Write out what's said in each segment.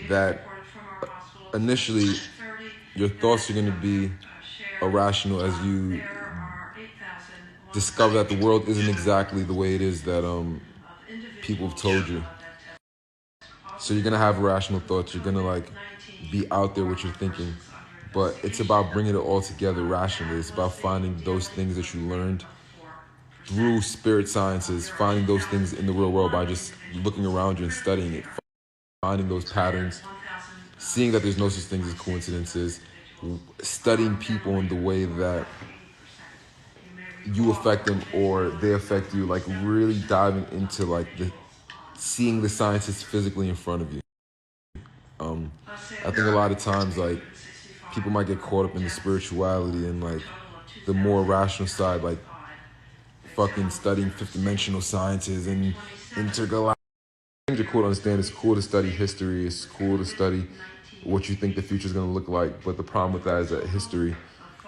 that initially your thoughts are going to be irrational as you discover that the world isn't exactly the way it is that people have told you. So you're going to have irrational thoughts. You're going to like be out there what you're thinking. But it's about bringing it all together rationally. It's about finding those things that you learned through spirit sciences, finding those things in the real world by just looking around you and studying it, finding those patterns, seeing that there's no such things as coincidences, studying people in the way that you affect them or they affect you, like really diving into like seeing the sciences physically in front of you. I think a lot of times like people might get caught up in the spirituality and like the more rational side, like fucking studying fifth dimensional sciences and intergalactic. Things are cool to understand. It's cool to study history. It's cool to study what you think the future is going to look like. But the problem with that is that history,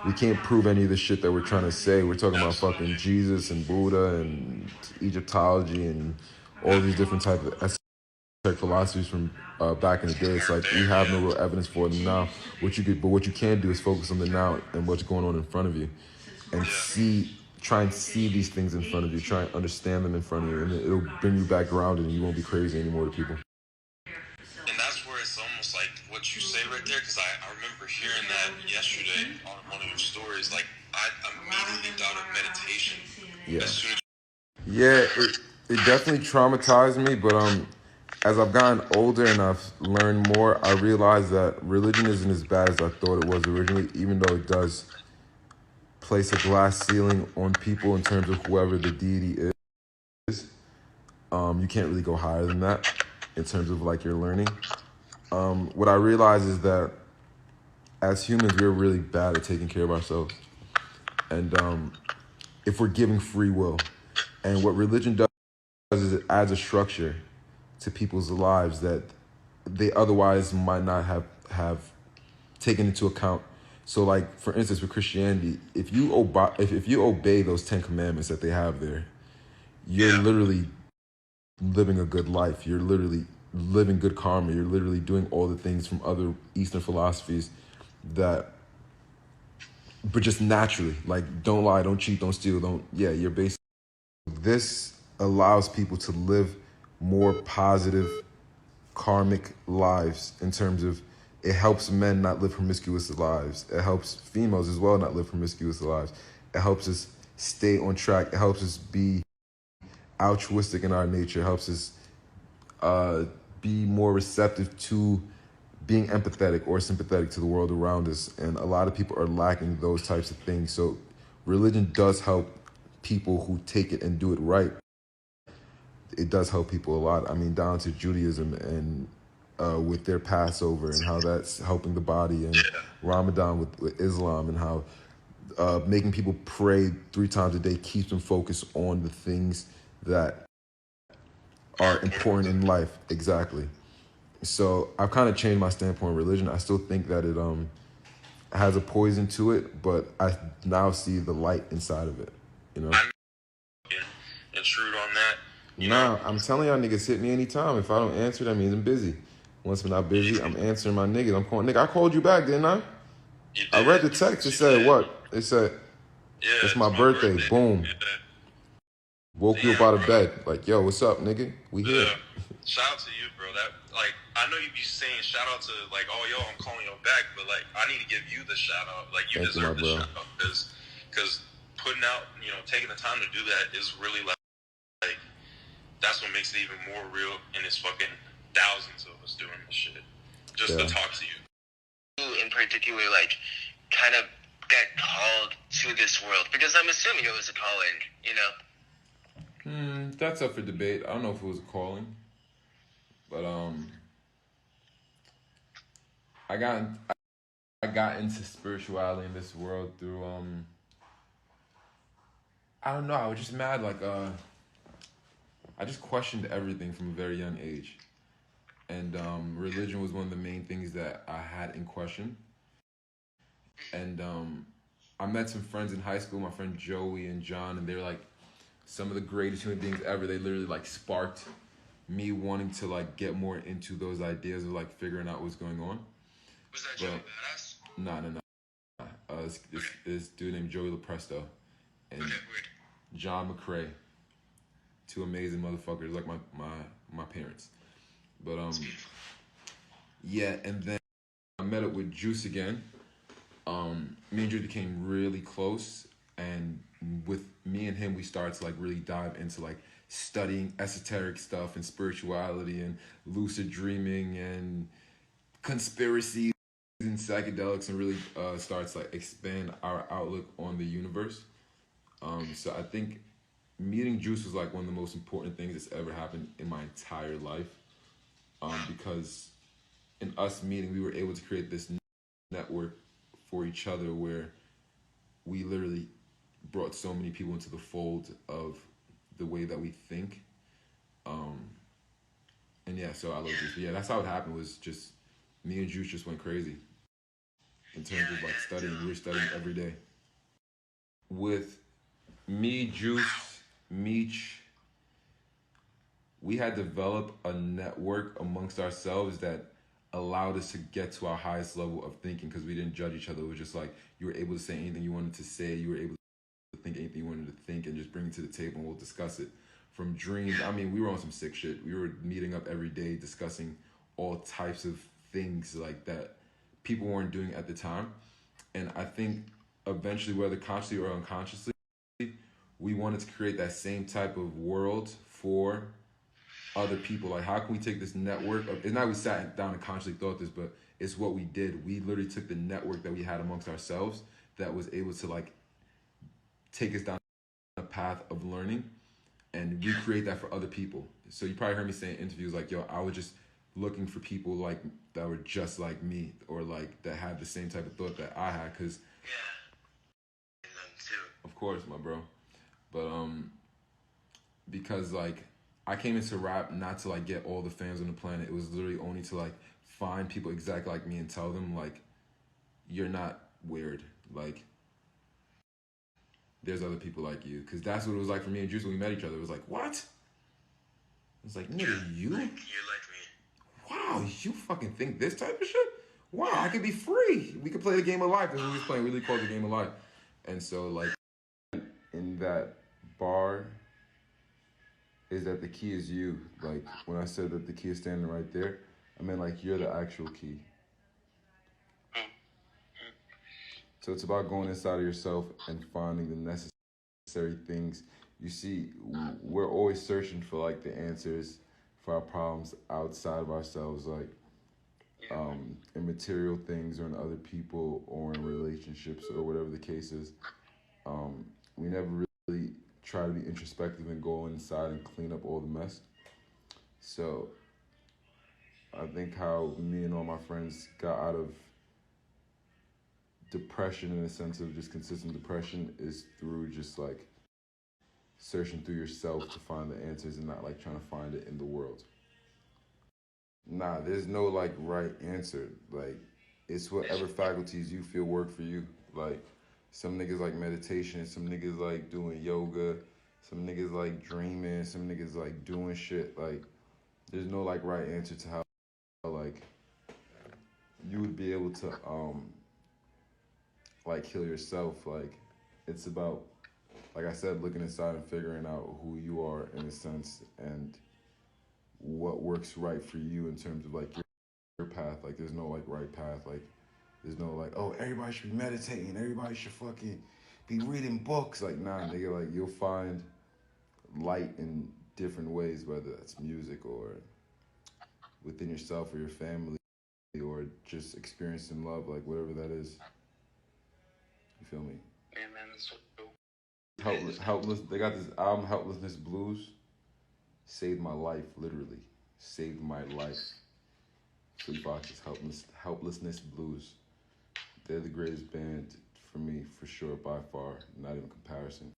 we can't prove any of the shit that we're trying to say. We're talking about fucking Jesus and Buddha and Egyptology and all these different types of esoteric philosophies from back in the day. It's like we have no real evidence for them now. But what you can do is focus on the now and what's going on in front of you, and try and see these things in front of you. Try and understand them in front of you, and it'll bring you back grounded, and you won't be crazy anymore to people. And that's where it's almost like what you say right there, because I remember hearing that yesterday on one of your stories. Like, I immediately thought of meditation. Yeah, it definitely traumatized me, but as I've gotten older and I've learned more, I realized that religion isn't as bad as I thought it was originally, even though it does place a glass ceiling on people in terms of whoever the deity is. You can't really go higher than that in terms of like your learning. What I realize is that as humans, we're really bad at taking care of ourselves. And if we're giving free will, and what religion does is it adds a structure to people's lives that they otherwise might not have taken into account. So like, for instance, with Christianity, if you obey those 10 commandments that they have there, you're literally living a good life. You're literally living good karma. You're literally doing all the things from other Eastern philosophies but just naturally, like don't lie, don't cheat, don't steal, you're basically, this allows people to live more positive karmic lives in terms of it helps men not live promiscuous lives. It helps females as well not live promiscuous lives. It helps us stay on track. It helps us be altruistic in our nature. It helps us be more receptive to being empathetic or sympathetic to the world around us. And a lot of people are lacking those types of things. So religion does help people who take it and do it right. It does help people a lot. I mean, down to Judaism and with their Passover and how that's helping the body, and Ramadan with Islam, and how making people pray 3 times a day keeps them focused on the things that are important in life. Exactly. So I've kind of changed my standpoint on religion. I still think that it has a poison to it, but I now see the light inside of it, you know? Intrude on that. Nah, I'm telling y'all niggas, hit me anytime. If I don't answer, that means I'm busy. Once I'm not busy, I'm answering my niggas. I'm calling. Nigga, I called you back, didn't I? I read the text. It said what? It said, it's my birthday. Boom. Woke you up out of bed. Like, yo, what's up, nigga? We here. Shout out to you, bro. That, like, I know you be saying shout out to, like, oh, yo, I'm calling you back, but, like, I need to give you the shout out. Like, you deserve the shout out. Because putting out, taking the time to do that is really, like, that's what makes it even more real, and it's fucking thousands of us doing this shit just to talk to you. You in particular, like, kind of got called to this world, because I'm assuming it was a calling, That's up for debate. I don't know if it was a calling, but I got into spirituality in this world through I don't know, I was just mad, like I just questioned everything from a very young age. And religion was one of the main things that I had in question. And I met some friends in high school, my friend Joey and John, and they were like some of the greatest human beings ever. They literally like sparked me wanting to like get more into those ideas of like figuring out what's going on. Was that Joey Badass? No. This dude named Joey LaPresto and Weird. John McCrae. Two amazing motherfuckers, like my parents. But yeah, and then I met up with Juice again. Me and Juice became really close, and with me and him, we started to like really dive into like studying esoteric stuff and spirituality and lucid dreaming and conspiracies and psychedelics, and really starts to like expand our outlook on the universe. So I think meeting Juice was like one of the most important things that's ever happened in my entire life. Because in us meeting, we were able to create this network for each other where we literally brought so many people into the fold of the way that we think. And yeah, so I love Juice. But yeah, that's how it happened, was just me and Juice just went crazy in terms of like studying. We were studying every day. With me, Juice, Meech, we had developed a network amongst ourselves that allowed us to get to our highest level of thinking, because we didn't judge each other. It was just like you were able to say anything you wanted to say. You were able to think anything you wanted to think and just bring it to the table, and we'll discuss it. From dreams, I mean, we were on some sick shit. We were meeting up every day discussing all types of things like that people weren't doing at the time. And I think eventually, whether consciously or unconsciously, we wanted to create that same type of world for other people. Like, how can we take this network of, it's not we sat down and consciously thought this, but it's what we did. We literally took the network that we had amongst ourselves that was able to like take us down a path of learning and recreate that for other people. So you probably heard me say in interviews like, yo, I was just looking for people like that were just like me, or like that had the same type of thought that I had, because yeah, them too. Of course, my bro. But because like I came into rap not to like get all the fans on the planet. It was literally only to like find people exactly like me and tell them like, you're not weird. Like, there's other people like you. Because that's what it was like for me and Juice when we met each other. It was like, what? It's like, nigga, you? Like, you're like me. Wow, you fucking think this type of shit? Wow, I could be free. We could play the game of life. That's what we was playing. We really called the game of life. And so, like, in that bar, is that the key is you. Like, when I said that the key is standing right there, I meant, like, you're the actual key. So it's about going inside of yourself and finding the necessary things. You see, we're always searching for, like, the answers for our problems outside of ourselves, like, in material things or in other people or in relationships or whatever the case is. We never really try to be introspective and go inside and clean up all the mess. So I think how me and all my friends got out of depression, in a sense of just consistent depression, is through just like searching through yourself to find the answers and not like trying to find it in the world. Nah, there's no like right answer. Like, it's whatever faculties you feel work for you. Like, some niggas like meditation, some niggas like doing yoga, some niggas like dreaming, some niggas like doing shit. Like, there's no like right answer to how like you would be able to like heal yourself. Like, it's about, like I said, looking inside and figuring out who you are in a sense, and what works right for you in terms of like your path. Like, there's no like right path. Like, there's no like, oh, everybody should be meditating, everybody should fucking be reading books. Like, nah, nigga, like, you'll find light in different ways, whether that's music or within yourself or your family or just experiencing love, like whatever that is. You feel me? Yeah, man, that's so cool. Helpless. They got this album, Helplessness Blues. Saved my life, literally. Saved my life. Fleet Foxes, Helplessness Blues. They're the greatest band for me, for sure, by far. Not even comparison.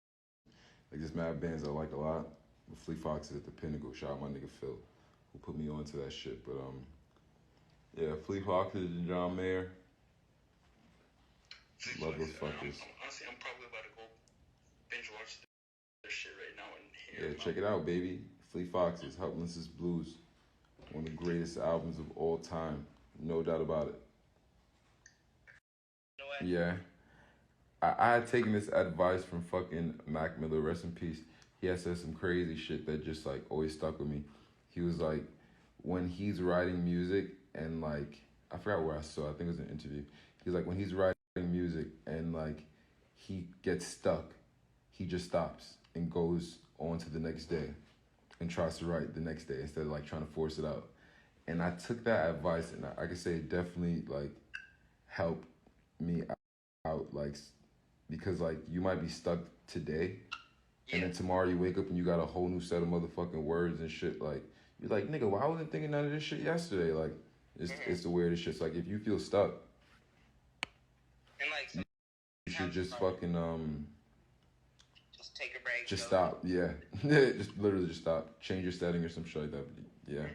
Like, there's mad bands I like a lot, but Fleet Foxes at the pinnacle. Shout out my nigga Phil, who put me onto that shit. But yeah, Fleet Foxes and John Mayer. Love those fuckers. Honestly, I'm probably about to go binge watch this shit right now and hear. Yeah, check it out, baby. Fleet Foxes, Helplessness Blues, one of the greatest albums of all time, no doubt about it. No way. Yeah. I had taken this advice from fucking Mac Miller, rest in peace. He had said some crazy shit that just like always stuck with me. He was like, when he's writing music and like, I forgot where I saw it, I think it was an interview. He's like, when he's writing music and like he gets stuck, he just stops and goes on to the next day and tries to write the next day instead of like trying to force it out. And I took that advice and I could say it definitely like helped me out, like, because like you might be stuck today and then tomorrow you wake up and you got a whole new set of motherfucking words and shit. Like, you're like, nigga, why wasn't thinking none of this shit yesterday? Like, it's the weirdest shit. It's like, if you feel stuck, and like, you should just fucking just take a break. Just stop. Yeah. Just literally just stop. Change your setting or some shit like that. But yeah.